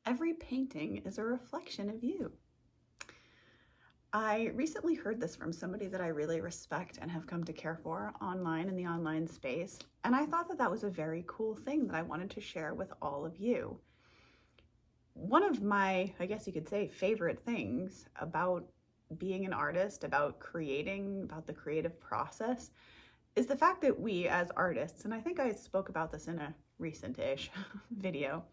Every painting is a reflection of you. I recently heard this from somebody that I really respect and have come to care for online in the online space, and I thought that that was a very cool thing that I wanted to share with all of you. One of my, I guess you could say, favorite things about being an artist, about creating, about the creative process, is the fact that we as artists, and I think I spoke about this in a recent-ish video,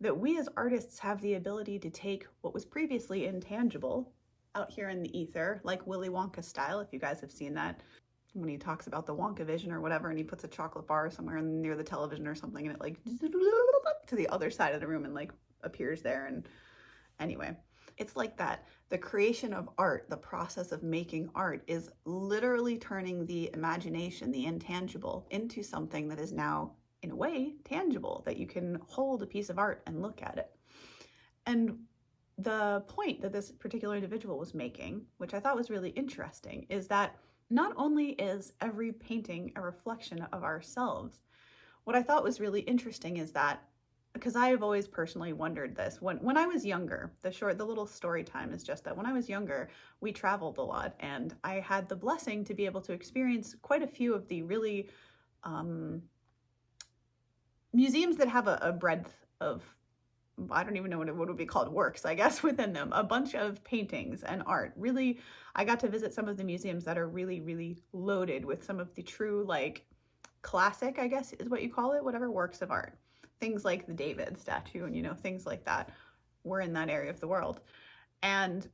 that we as artists have the ability to take what was previously intangible out here in the ether, like Willy Wonka style, if you guys have seen that, when he talks about the Wonka vision or whatever, and he puts a chocolate bar somewhere near the television or something, and it like to the other side of the room and like appears there. And anyway, it's like that. The creation of art, the process of making art, is literally turning the imagination, the intangible, into something that is now, in a way, tangible, that you can hold a piece of art and look at it. And the point that this particular individual was making, which I thought was really interesting, is that not only is every painting a reflection of ourselves, what I thought was really interesting is that, because I have always personally wondered this, when I was younger, the little story time is just that when I was younger, we traveled a lot, and I had the blessing to be able to experience quite a few of the really museums that have a breadth of, I don't even know what it would be called, works, I guess, within them, a bunch of paintings and art. Really, I got to visit some of the museums that are really, really loaded with some of the true, like, classic, I guess is what you call it, whatever, works of art. Things like the David statue and, you know, things like that were in that area of the world. And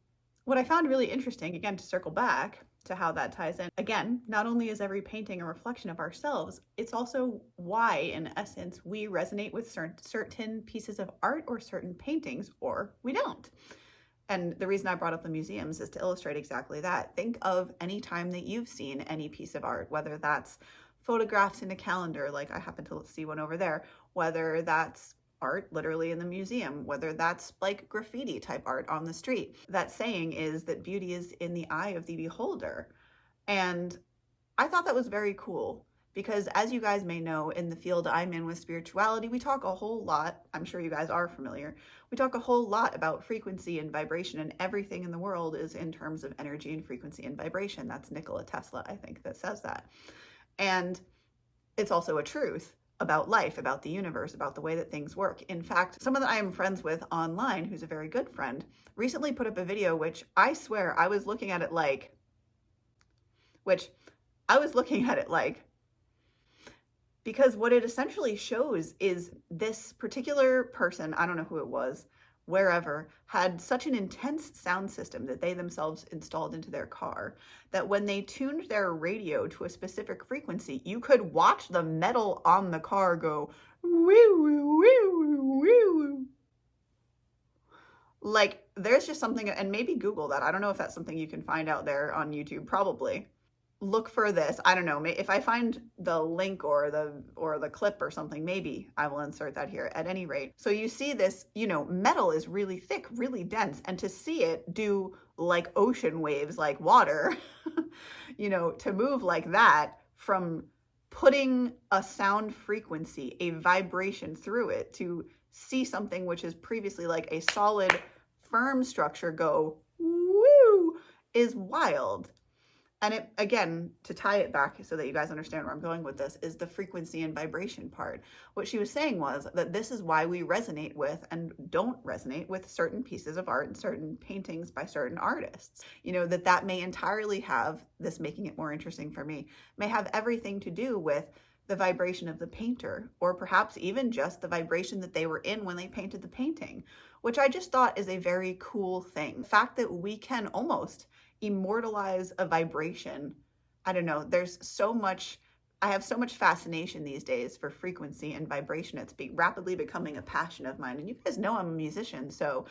what I found really interesting, again, to circle back to how that ties in, again, not only is every painting a reflection of ourselves, it's also why, in essence, we resonate with certain pieces of art or certain paintings, or we don't. And the reason I brought up the museums is to illustrate exactly that. Think of any time that you've seen any piece of art, whether that's photographs in a calendar, like I happen to see one over there, whether that's art literally in the museum, whether that's like graffiti type art on the street. That saying is that beauty is in the eye of the beholder. And I thought that was very cool because, as you guys may know, in the field I'm in with spirituality, we talk a whole lot, I'm sure you guys are familiar, we talk a whole lot about frequency and vibration, and everything in the world is in terms of energy and frequency and vibration. That's Nikola Tesla, I think, that says that. And it's also a truth about life, about the universe, about the way that things work. In fact, someone that I am friends with online, who's a very good friend, recently put up a video, which I swear I was looking at it like, because what it essentially shows is this particular person, I don't know who it was, wherever, had such an intense sound system that they themselves installed into their car that when they tuned their radio to a specific frequency, you could watch the metal on the car go woo woo woo woo woo. Like, there's just something, and maybe Google that. I don't know if that's something you can find out there on YouTube, probably. Look for this. I don't know, if I find the link or the clip or something, maybe I will insert that here. At any rate, so you see this, you know, metal is really thick, really dense, and to see it do like ocean waves, like water, you know, to move like that, from putting a sound frequency, a vibration through it, to see something which is previously like a solid, firm structure go woo, is wild. And it, again, to tie it back so that you guys understand where I'm going with this, is the frequency and vibration part. What she was saying was that this is why we resonate with and don't resonate with certain pieces of art and certain paintings by certain artists. You know, that may entirely have, this making it more interesting for me, may have everything to do with the vibration of the painter, or perhaps even just the vibration that they were in when they painted the painting, which I just thought is a very cool thing. The fact that we can almost immortalize a vibration. I don't know, there's so much, I have so much fascination these days for frequency and vibration. It's rapidly becoming a passion of mine. And you guys know I'm a musician, so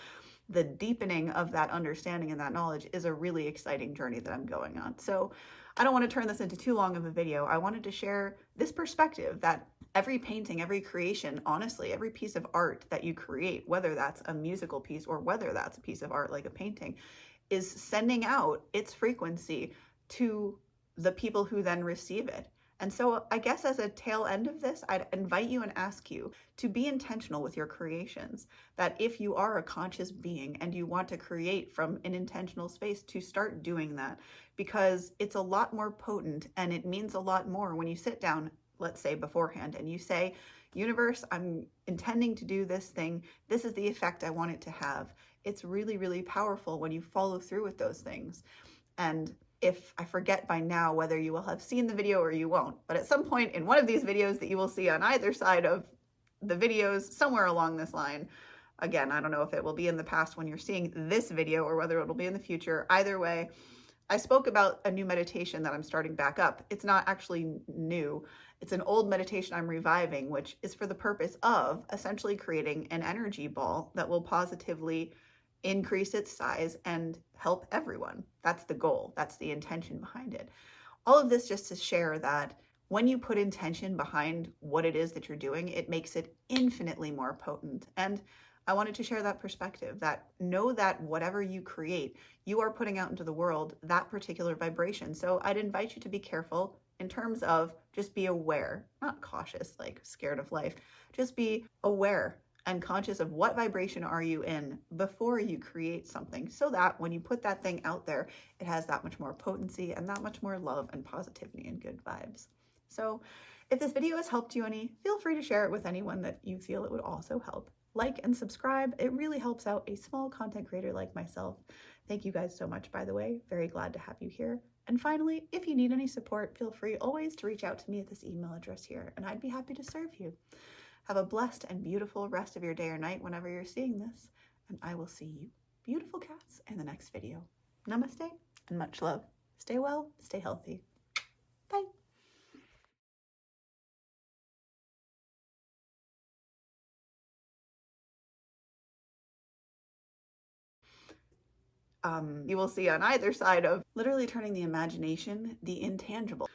the deepening of that understanding and that knowledge is a really exciting journey that I'm going on. So I don't want to turn this into too long of a video. I wanted to share this perspective that every painting, every creation, honestly, every piece of art that you create, whether that's a musical piece or whether that's a piece of art like a painting, is sending out its frequency to the people who then receive it. And so I guess as a tail end of this, I'd invite you and ask you to be intentional with your creations. That if you are a conscious being and you want to create from an intentional space, to start doing that, because it's a lot more potent and it means a lot more when you sit down, let's say beforehand, and you say, universe, I'm intending to do this thing. This is the effect I want it to have. It's really, really powerful when you follow through with those things. And if I forget by now whether you will have seen the video or you won't, but at some point in one of these videos that you will see on either side of the videos, somewhere along this line, again, I don't know if it will be in the past when you're seeing this video or whether it'll be in the future. Either way, I spoke about a new meditation that I'm starting back up. It's not actually new. It's an old meditation I'm reviving, which is for the purpose of essentially creating an energy ball that will positively increase its size and help everyone. That's the goal. That's the intention behind it. All of this just to share that when you put intention behind what it is that you're doing, it makes it infinitely more potent. And I wanted to share that perspective, that know that whatever you create, you are putting out into the world that particular vibration. So I'd invite you to be careful in terms of just be aware, not cautious, like scared of life. Just be aware and conscious of what vibration are you in before you create something, so that when you put that thing out there, it has that much more potency and that much more love and positivity and good vibes. So if this video has helped you any, feel free to share it with anyone that you feel it would also help. Like and subscribe. It really helps out a small content creator like myself. Thank you guys so much, by the way. Very glad to have you here. And finally, if you need any support, feel free always to reach out to me at this email address here, and I'd be happy to serve you. Have a blessed and beautiful rest of your day or night whenever you're seeing this, and I will see you, beautiful cats, in the next video. Namaste and much love. Stay well, stay healthy. Bye. You will see on either side of literally turning the imagination, the intangible.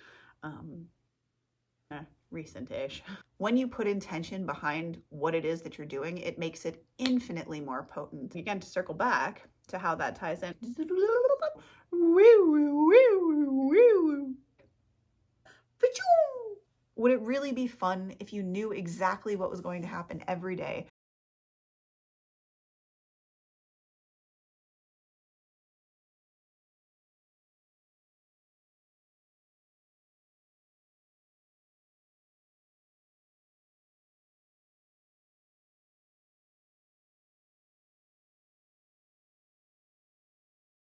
Recent-ish. When you put intention behind what it is that you're doing, it makes it infinitely more potent. Again, to circle back to how that ties in. Would it really be fun if you knew exactly what was going to happen every day?